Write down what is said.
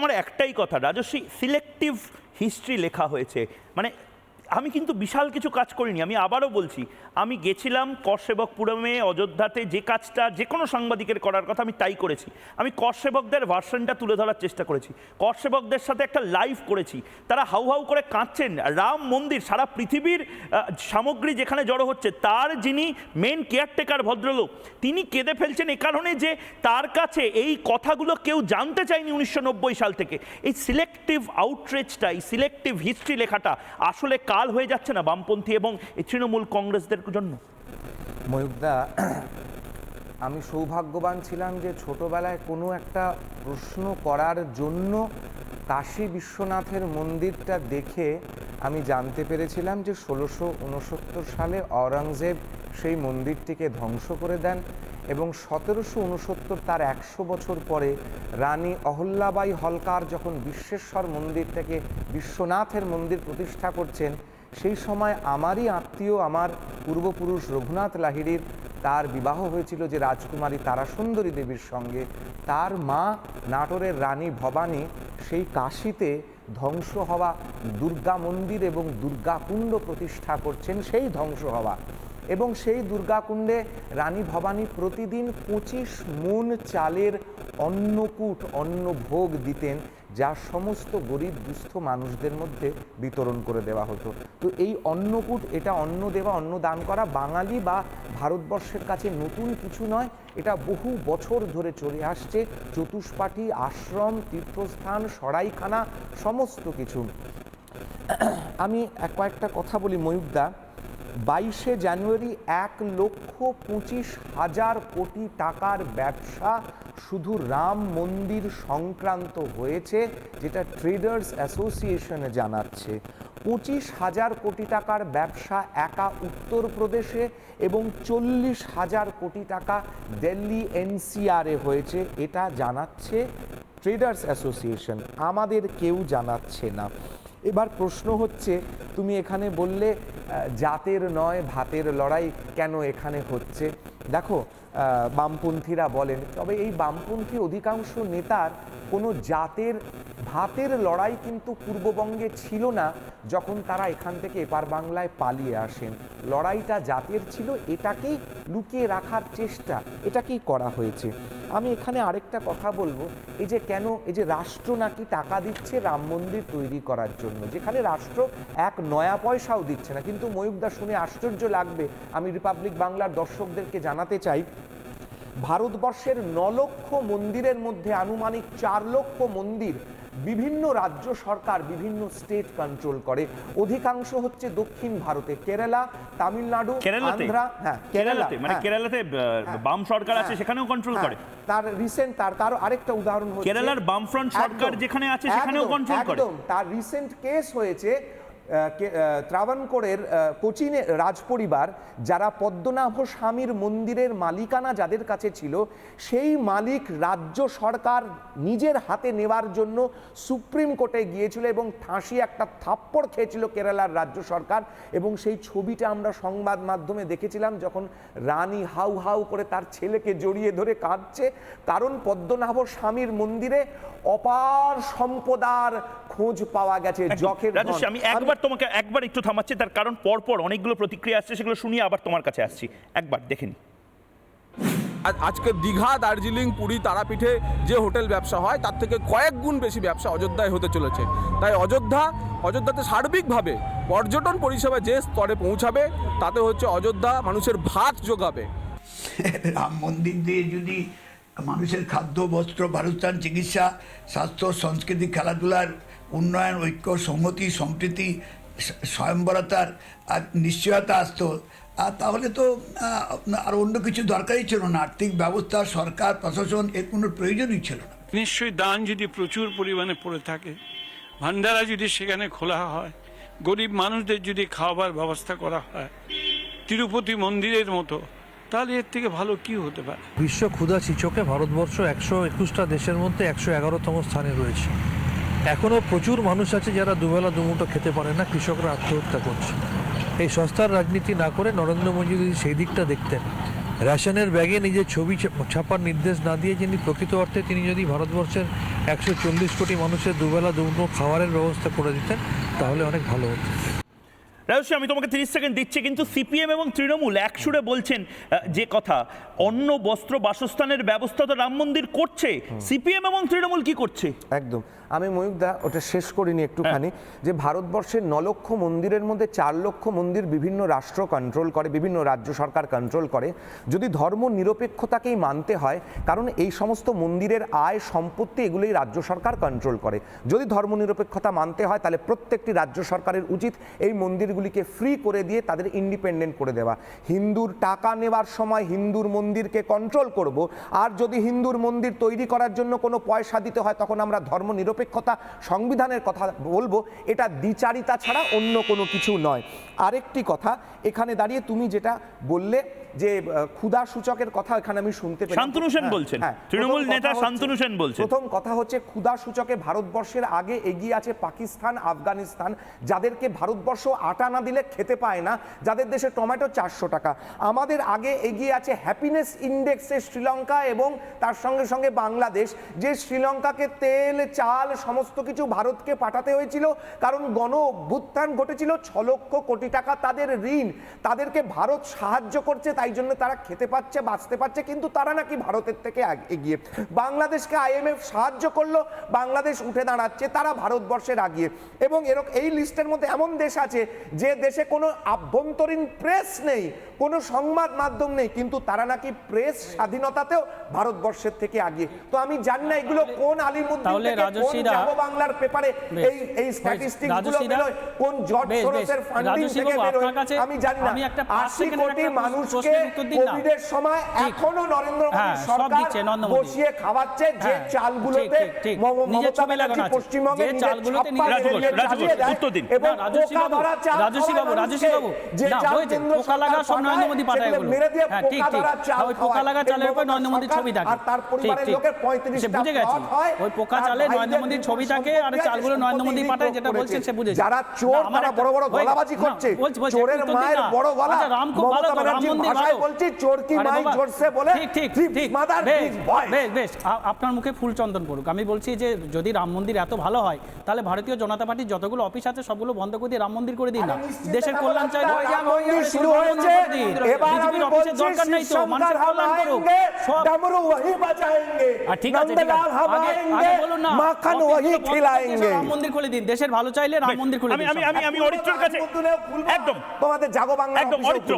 আমার একটাই কথা, রাজস্বী, সিলেক্টিভ হিস্ট্রি লেখা হয়েছে। মানে আমি কিন্তু বিশাল কিছু কাজ করিনি। আমি আবারও বলছি, আমি গেছিলাম করসেবকপুরমে, অযোধ্যাতে, যে কাজটা যে কোনো সাংবাদিকের করার কথা আমি তাই করেছি। আমি করসেবকদের ভার্সনটা তুলে ধরার চেষ্টা করেছি, করসেবকদের সাথে একটা লাইভ করেছি। তারা হাউ হাউ করে কাঁদছেন। রাম মন্দির, সারা পৃথিবীর সামগ্রী যেখানে জড়ো হচ্ছে, তার যিনি মেন কেয়ারটেকার ভদ্রলোক, তিনি কেঁদে ফেলছেন এ কারণে যে তার কাছে এই কথাগুলো কেউ জানতে চায়নি 1990 সাল থেকে। এই সিলেক্টিভ আউটরিচটা, এই সিলেক্টিভ হিস্ট্রি লেখাটা আসলে কাল হয়ে যাচ্ছে না বামপন্থী এবং এই তৃণমূল কংগ্রেসদের জন্য? ময়ূকদা, আমি সৌভাগ্যবান ছিলাম যে ছোটবেলায় কোনো একটা প্রশ্ন করার জন্য কাশী বিশ্বনাথের মন্দিরটা দেখে আমি জানতে পেরেছিলাম যে 1669 সালে আওরঙ্গজেব সেই মন্দিরটিকে ধ্বংস করে দেন এবং 1769, তার 100 বছর পরে রানী অহল্যাবাই হলকার যখন বিশ্বেশ্বর মন্দির থেকে বিশ্বনাথের মন্দির প্রতিষ্ঠা করছেন, সেই সময় আমারই আত্মীয়, আমার পূর্বপুরুষ রঘুনাথ লাহিড়ীর, তার বিবাহ হয়েছিল যে রাজকুমারী তারাসুন্দরী দেবীর সঙ্গে। তার মা নাটোরের রানী ভবানী সেই কাশীতে ধ্বংস হওয়া দুর্গা মন্দির এবং দুর্গাকুণ্ড প্রতিষ্ঠা করছেন, সেই ধ্বংস হওয়া। এবং সেই দুর্গাকুণ্ডে রানী ভবানী প্রতিদিন 25 মণ চালের অন্নকূট, অন্নভোগ দিতেন, যা সমস্ত গরিব দুস্থ মানুষদের মধ্যে বিতরণ করে দেওয়া হতো। তো এই অন্নকূট, এটা অন্ন দেওয়া, অন্ন দান করা বাঙালি বা ভারতবর্ষের কাছে নতুন কিছু নয়। এটা বহু বছর ধরে চলে আসছে। চতুষ্পাঠী, আশ্রম, তীর্থস্থান, সরাইখানা, সমস্ত কিছু। আমি কয়েকটা কথা বলি ময়ূকদা। 22শে জানুয়ারি 1,25,000 কোটি টাকার ব্যবসা শুধু রাম মন্দির সংক্রান্ত হয়েছে, যেটা ট্রেডার্স অ্যাসোসিয়েশনে জানাচ্ছে। 25,000 কোটি টাকার ব্যবসা একা উত্তরপ্রদেশে এবং 40,000 কোটি টাকা দিল্লি এনসিআরে হয়েছে, এটা জানাচ্ছে ট্রেডার্স অ্যাসোসিয়েশন, আমাদের কেউ জানাচ্ছে না। এবার প্রশ্ন হচ্ছে, তুমি এখানে বললে জাতের নয় ভাতের লড়াই কেন এখানে হচ্ছে। দেখো, বামপন্থীরা বলেন, তবে এই বামপন্থী অধিকাংশ নেতার কোনো জাতের ভাতের লড়াই কিন্তু পূর্ববঙ্গে ছিল না যখন তারা এখান থেকে এপার বাংলায় পালিয়ে আসেন। লড়াইটা জাতের ছিল, এটাকেই লুকিয়ে রাখার চেষ্টা, এটাকেই করা হয়েছে। আমি এখানে আরেকটা কথা বলবো, এই যে কেন এই যে রাষ্ট্র নাকি টাকা দিচ্ছে রাম মন্দির তৈরি করার জন্য, যেখানে রাষ্ট্র এক নয়া পয়সাও দিচ্ছে না। কিন্তু ময়ূকদা, শুনে আশ্চর্য লাগবে, আমি রিপাবলিক বাংলার দর্শকদেরকে জানাতে চাই, ভারতবর্ষের 9 লক্ষ মন্দিরের মধ্যে আনুমানিক 4 লক্ষ মন্দির বিভিন্ন রাজ্য সরকার, বিভিন্ন স্টেট কন্ট্রোল করে। অধিকাংশ হচ্ছে দক্ষিণ ভারতে, কেরালা, তামিলনাড়ু, আন্ধ্রা। হ্যাঁ, কেরালাতে, মানে কেরালাতে বাম সরকার আছে, সেখানেও কন্ট্রোল করে। তার রিসেন্ট, তার আরেকটা উদাহরণ হচ্ছে কেরালার বামফ্রন্ট সরকার যেখানে আছে সেখানেও কন্ট্রোল করে। তার রিসেন্ট কেস হয়েছে ত্রাভানকোরের কোচিনে রাজপরিবার, যারা পদ্মনাভ স্বামীর মন্দিরের মালিকানা যাদের কাছে ছিল, সেই মালিক রাজ্য সরকার নিজের হাতে নেওয়ার জন্য সুপ্রিম কোর্টে গিয়েছিল এবং ফাঁসি একটা থাপ্পড় খেয়েছিল কেরালার রাজ্য সরকার। এবং সেই ছবিটা আমরা সংবাদ মাধ্যমে দেখেছিলাম, যখন রানী হাউ হাউ করে তার ছেলেকে জড়িয়ে ধরে কাঁদছে, কারণ পদ্মনাভ স্বামীর মন্দিরে অপার সম্পদার খোঁজ পাওয়া গেছে। আমি তোমাকে একবার একটু থামাচ্ছি, তার কারণ পরপর অনেকগুলো প্রতিক্রিয়া আসছে, সেগুলো শুনিয়ে আবার তোমার কাছে আসছি। একবার দেখে নি। আজকে দীঘা, দার্জিলিং, পুরী, তারাপীঠে যে হোটেল ব্যবসা হয় তার থেকে কয়েক গুণ বেশি ব্যবসা অযোধ্যায় হতে চলেছে। তাই অযোধ্যাতে সার্বিকভাবে পর্যটন পরিষেবা যে স্তরে পৌঁছাবে, তাতে হচ্ছে অযোধ্যা মানুষের ভাত যোগাবে। রাম মন্দির দিয়ে যদি মানুষের খাদ্য, বস্ত্র, বাসস্থান, চিকিৎসা, স্বাস্থ্য, সংস্কৃতি, খেলাধুলার উন্নয়ন, ঐক্য, সংহতি, সম্প্রীতি, স্বয়ংবরতার আর নিশ্চয়তা আসতো, তাহলে তো আর অন্য কিছু দরকারই ছিল না। আর্থিক ব্যবস্থা, সরকার, প্রশাসন, এর কোনো প্রয়োজনই ছিল না। নিশ্চয়ই দান যদি প্রচুর পরিমাণে পড়ে থাকে, ভান্ডারা যদি সেখানে খোলা হয়, গরিব মানুষদের যদি খাওয়াবার ব্যবস্থা করা হয় তিরুপতি মন্দিরের মতো, তাহলে এর থেকে ভালো কি হতে পারে? বিশ্ব ক্ষুধা সূচকে ভারতবর্ষ 121টা দেশের মধ্যে 111তম স্থানে রয়েছে। এখনও প্রচুর মানুষ আছে যারা দুবেলা দুমুঠো খেতে পারে না, কৃষকরা আত্মহত্যা করছে। এই সস্তার রাজনীতি না করে নরেন্দ্র মোদী যদি সেই দিকটা দেখতেন, রেশনের ব্যাগে নিজের ছবি ছাপার নির্দেশ না দিয়ে যিনি প্রকৃত অর্থে তিনি যদি ভারতবর্ষের 140 কোটি মানুষের দুবেলা দুমুঠো খাবারের ব্যবস্থা করে দিতেন, তাহলে অনেক ভালো হতো। রাজশ্রী, আমি তোমাকে 30 সেকেন্ড দিচ্ছি, কিন্তু সিপিএম এবং তৃণমূল একসুরে বলছেন যে কথা, অন্ন বস্ত্র বাসস্থানের ব্যবস্থা তো রাম মন্দির করছে, সিপিএম এবং তৃণমূল কি করছে? একদম। আমি ময়ূকদা ওটা শেষ করিনি একটুখানি, যে ভারতবর্ষের 9 লক্ষ মন্দিরের মধ্যে 4 লক্ষ মন্দির বিভিন্ন রাষ্ট্র কন্ট্রোল করে, বিভিন্ন রাজ্য সরকার কন্ট্রোল করে। যদি ধর্ম নিরপেক্ষতাকেই মানতে হয়, কারণ এই সমস্ত মন্দিরের আয় সম্পত্তি এগুলোই রাজ্য সরকার কন্ট্রোল করে, যদি ধর্ম নিরপেক্ষতা মানতে হয় তাহলে প্রত্যেকটি রাজ্য সরকারের উচিত এই মন্দিরগুলিকে ফ্রি করে দিয়ে তাদের ইন্ডিপেন্ডেন্ট করে দেওয়া। হিন্দুর টাকা নেওয়ার সময় হিন্দুর মন্দিরকে কন্ট্রোল করব, আর যদি হিন্দুর মন্দির তৈরি করার জন্য কোনো পয়সা দিতে হয় তখন আমরা ধর্ম নিরপেক্ষতা সংবিধানের কথা বলবো। এটা দ্বিচারিতা ছাড়া অন্য কোনো কিছু নয়। আরেকটি কথা, এখানে দাঁড়িয়ে তুমি যেটা বললে যে ক্ষুধা সূচকের কথা, এখানে আমি শুনতে পেলাম শান্তনু সেন বলছেন, তৃণমূল নেতা শান্তনু সেন বলছেন। প্রথম কথা হচ্ছে ক্ষুধা সূচকে ভারতবর্ষের আগে এগিয়ে আছে পাকিস্তান, আফগানিস্তান, যাদেরকে ভারতবর্ষ আটা না দিলে খেতে পায় না, যাদের দেশে টমেটো 400 টাকা। আমাদের আগে এগিয়ে আছে হ্যাপিনেস ইন্ডেক্সে শ্রীলঙ্কা এবং তার সঙ্গে সঙ্গে বাংলাদেশ, যে শ্রীলঙ্কাকে তেল, চাল সমস্ত কিছু ভারতকে পাঠাতে হয়েছিল, কারণ গণ অভ্যুত্থান ঘটেছিল, 6 লক্ষ কোটি টাকা তাদের ঋণ, তাদেরকে ভারত সাহায্য করছে, তাই জন্য তারা খেতে পাচ্ছে, বাঁচতে পারছে, কিন্তু তারা নাকি ভারতের থেকে এগিয়ে। বাংলাদেশকে আইএমএফ সাহায্য করলো, বাংলাদেশ উঠে দাঁড়াচ্ছে, তারা ভারতবর্ষের আগিয়ে। এবং এরকম এই লিস্টের মধ্যে এমন দেশ আছে যে দেশে কোনো আভ্যন্তরীণ প্রেস নেই, কোনো সংবাদ মাধ্যম নেই, কিন্তু তারা নাকি প্রেস স্বাধীনতাতেও ভারতবর্ষের থেকে আগিয়ে। তো আমি জানি না এগুলো কোন আলিমুদ্দিন থেকে, কোন যাবো বাংলার পেপারে এই স্ট্যাটিস্টিক্স গুলো বেরোয়, কোন জর্জ সোরসের ফান্ডিং থেকে বেরোয়, আমি জানি না। 80 কোটি মানুষকে কোভিডের সময় এখনো নরেন্দ্র মোদী সরকার বসিয়ে খাওয়াচ্ছে, যে চালগুলোতে মমতা ব্যানার্জি পশ্চিমবঙ্গে যারা চোর তারা বড় বড় গলাবাজি করছে, চোরের মায়ের বড় গলা, মমতা ব্যানার্জির ভাষায় বলছি চোর কি মাই জোরসে বলে, বেশ আপনার মুখে ফুল চন্দন পড়ুক। আমি বলছি যে যদি রাম মন্দির এত ভালো হয়, তাহলে ভারতীয় জনতা পার্টির যতগুলো অফিস আছে সবগুলো বন্ধ করে দিয়ে রাম মন্দির করে দিন না। দেশের কল্যাণ চাইলে শুরু হয়েছে, এবার আমি বলছি দরকার নাই তো, মানুষের কল্যাণ করুক, डमरू वही बजाएंगे, ঠিক আছে আগে বলুন না, মাখন वही खिलाएंगे। রাম মন্দির খুলে দিন, দেশের ভালো চাইলে রাম মন্দির খুলে দিন। আমি অরিত্রর কাছে একদম তোমাদের জাগো বাংলা একদম অরিত্র